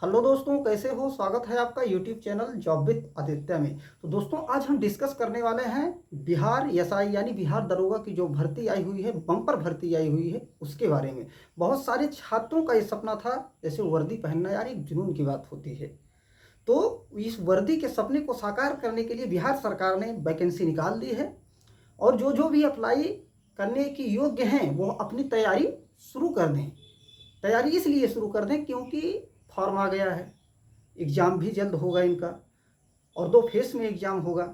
Hello दोस्तों, कैसे हो। स्वागत है आपका YouTube channel job with Aditya में। तो दोस्तों, आज हम डिस्कस करने वाले हैं बिहार एसआई यानी बिहार दरोगा की जो भर्ती आई हुई है, बम्पर भर्ती आई हुई है, उसके बारे में। बहुत सारे छात्रों का ये सपना था, जैसे वर्दी पहनना यार एक जुनून की बात होती है। तो इस वर्दी के सपने को साकार करने के लिए बिहार सरकार ने वैकेंसी निकाल दी है। और जो जो भी अप्लाई करने की योग्य हैं वो अपनी तैयारी शुरू कर दें। तैयारी इसलिए शुरू कर दें क्योंकि फॉर्म आ गया है, एग्ज़ाम भी जल्द होगा इनका, और 2 फेस में एग्ज़ाम होगा।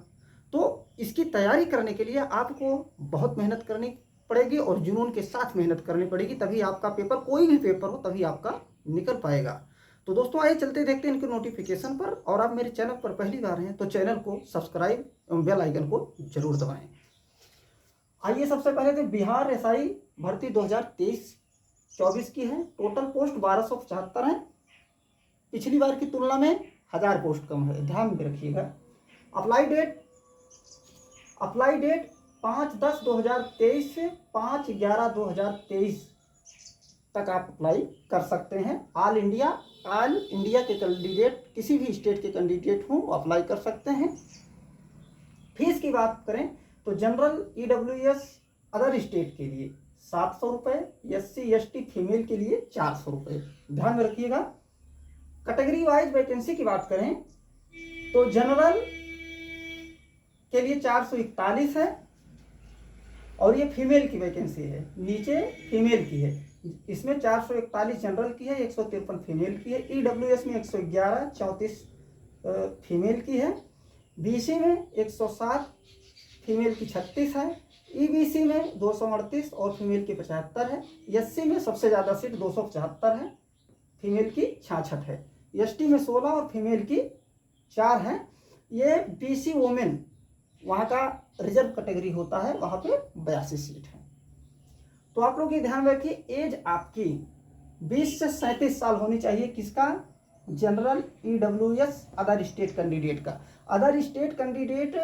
तो इसकी तैयारी करने के लिए आपको बहुत मेहनत करनी पड़ेगी और जुनून के साथ मेहनत करनी पड़ेगी, तभी आपका पेपर, कोई भी पेपर हो, तभी आपका निकल पाएगा। तो दोस्तों, आइए चलते देखते हैं इनके नोटिफिकेशन पर। और आप मेरे चैनल पर पहली बार हैं तो चैनल को सब्सक्राइब एवं बेल आइकन को जरूर दबाएं। आइए सबसे पहले तो बिहार एसआई भर्ती 2023-24 की है। टोटल पोस्ट 1275 है। पिछली बार की तुलना में 1000 पोस्ट कम है, ध्यान में रखिएगा। अप्लाई डेट 5/10/2023 से 5/11/2023 तक आप अप्लाई कर सकते हैं। ऑल इंडिया के कैंडिडेट, किसी भी स्टेट के कैंडिडेट हों वो अप्लाई कर सकते हैं। फीस की बात करें तो जनरल ईडब्ल्यूएस अदर स्टेट के लिए 700 रुपये, SC ST फीमेल के लिए 400 रुपये, ध्यान में रखिएगा। कैटेगरी वाइज वैकेंसी की बात करें तो जनरल के लिए 441 है, और ये फीमेल की वैकेंसी है, नीचे फीमेल की है। इसमें 441 जनरल की है, 153 फीमेल की है। ईडब्ल्यूएस में 111, 34 फीमेल की है। BC में 107, फीमेल की 36 है। EBC में 238 और फीमेल की 75 है। SC में सबसे ज़्यादा सीट 275 है, फीमेल की 66 है। ST में 16 और फीमेल की 4 है। ये BC वोमेन वहाँ का रिजर्व कैटेगरी होता है, वहाँ पे 82 सीट है। तो आप लोग ये ध्यान रखिए, एज आपकी 20 से 37 साल होनी चाहिए। किसका? General EWS other state candidate का। अदर स्टेट कैंडिडेट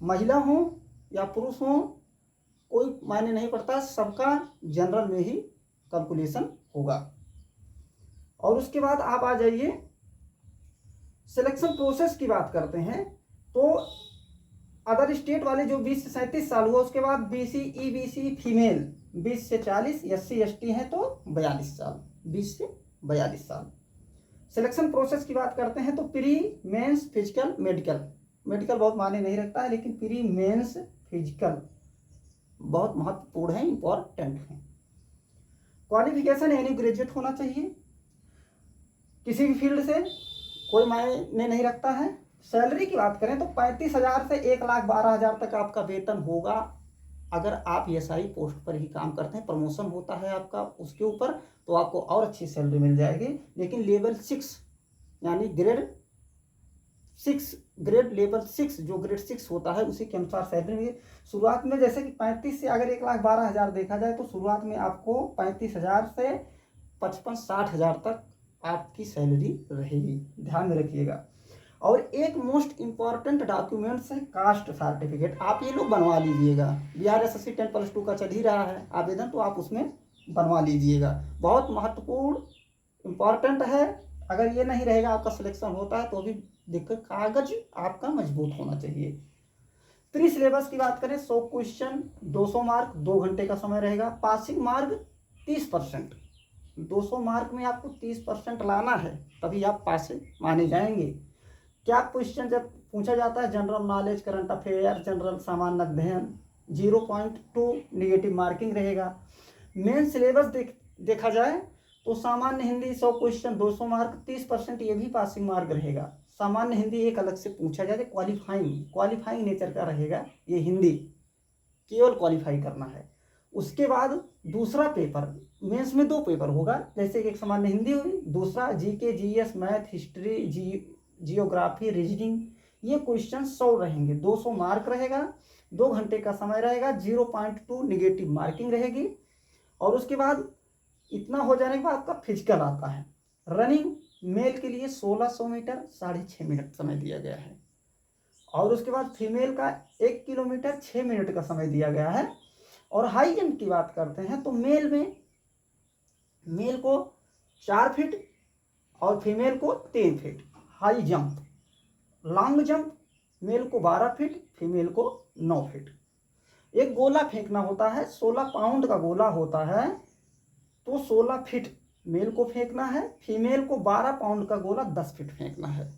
महिला हो या पुरुष हो, कोई मायने नहीं पड़ता, सबका जनरल में ही कैलकुलेशन होगा। और उसके बाद आप आ जाइए, सिलेक्शन प्रोसेस की बात करते हैं। तो अदर स्टेट वाले जो 20 से 37 साल हुआ, उसके बाद BC EBC फीमेल 20 से 40, SC ST है तो 42 साल, 20 से 42 साल। सिलेक्शन प्रोसेस की बात करते हैं तो प्री मेंस फिजिकल मेडिकल बहुत मायने नहीं रखता है, लेकिन प्री मेंस फिजिकल बहुत महत्वपूर्ण है, इंपॉर्टेंट है। क्वालिफिकेशन यानी ग्रेजुएट होना चाहिए किसी भी फील्ड से, कोई मायने नहीं रखता है। सैलरी की बात करें तो 35,000 से 1,12,000 तक आपका वेतन होगा। अगर आप SI पोस्ट पर ही काम करते हैं, प्रमोशन होता है आपका उसके ऊपर, तो आपको और अच्छी सैलरी मिल जाएगी। लेकिन लेवल 6 यानी ग्रेड लेवल 6, जो ग्रेड 6 होता है उसी के अनुसार सैलरी मिलेगी। शुरुआत में जैसे कि 35 से अगर 1,12,000 देखा जाए तो शुरुआत में आपको 35,000 से 55-60,000 तक आपकी सैलरी रहेगी, ध्यान में रखिएगा। और एक मोस्ट इंपॉर्टेंट डॉक्यूमेंट्स है कास्ट सर्टिफिकेट, आप ये लोग बनवा लीजिएगा। बिहार SSC 10+2 का चल ही रहा है आवेदन, तो आप उसमें बनवा लीजिएगा, बहुत महत्वपूर्ण इंपॉर्टेंट है। अगर ये नहीं रहेगा, आपका सिलेक्शन होता है तो भी दिक्कत, कागज आपका मजबूत होना चाहिए। प्री सिलेबस की बात करें, 100 क्वेश्चन, 200 मार्क, 2 घंटे का समय रहेगा। पासिंग मार्क 30%, 200 मार्क में आपको 30% लाना है, तभी आप पास माने जाएंगे। क्या क्वेश्चन जब पूछा जाता है? General knowledge, current affair, general सामान्य अध्ययन, 0.2 नेगेटिव मार्किंग रहेगा। मेन सिलेबस देखा जाए तो सामान्य हिंदी 100 क्वेश्चन, 200 मार्क, 30%, ये भी पासिंग मार्क रहेगा। सामान्य हिंदी एक अलग से पूछा जाए, क्वालिफाइंग नेचर का रहेगा ये हिंदी, केवल क्वालिफाई करना है। उसके बाद दूसरा पेपर, मेंस में 2 पेपर होगा, जैसे कि एक सामान्य हिंदी हुई, दूसरा GK GS math history geography reasoning. ये क्वेश्चन 100 रहेंगे, 200 मार्क रहेगा, 2 घंटे का समय रहेगा, 0.2 निगेटिव मार्किंग रहेगी। और उसके बाद इतना हो जाने के बाद आपका फिजिकल आता है। रनिंग मेल के लिए 1600 मीटर 6.5 मिनट समय दिया गया है, और उसके बाद फीमेल का 1 किलोमीटर 6 मिनट का समय दिया गया है। और हाई जंप की बात करते हैं तो मेल को 4 फीट और फीमेल को 3 feet. High jump, long jump, male को 12 फीट, फीमेल को 9 फीट। एक गोला फेंकना होता है, 16 पाउंड का गोला होता है, तो 16 फीट मेल को फेंकना है, फीमेल को 12 पाउंड का गोला 10 फीट फेंकना है।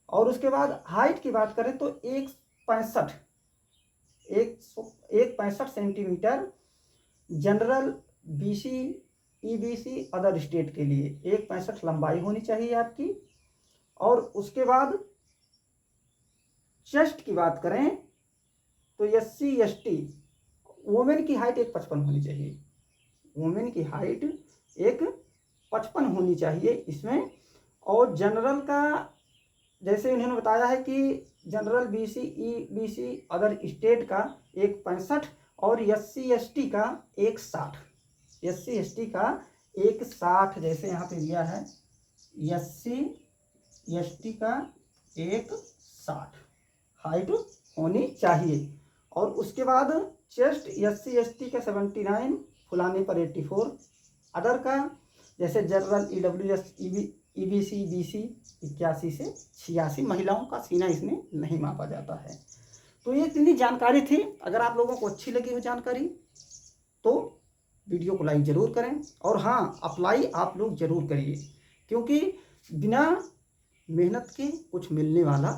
और उसके बाद हाइट की बात करें तो 1.65 centimetre general BC EBC other state के लिए 1.65 लंबाई होनी चाहिए आपकी। और उसके बाद चेस्ट की बात करें तो SC ST वुमेन की हाइट 1.55 होनी चाहिए, वुमेन की हाइट 1.55 होनी चाहिए इसमें। और जनरल का जैसे उन्होंने बताया है कि general BC EBC other state का 1.65 और SC ST का 1.60, SC ST का 1.60 जैसे यहाँ पे दिया है, SC ST का 1.60 हाइट होनी चाहिए। और उसके बाद चेस्ट SC ST का 79, फुलाने पर 84, अदर का जैसे जनरल EWS EBC BC 81 से 86, महिलाओं का सीना इसमें नहीं मापा जाता है। तो ये इतनी जानकारी थी। अगर आप लोगों को अच्छी लगी हो जानकारी तो वीडियो को लाइक ज़रूर करें, और हाँ, अप्लाई आप लोग ज़रूर करिए, क्योंकि बिना मेहनत के कुछ मिलने वाला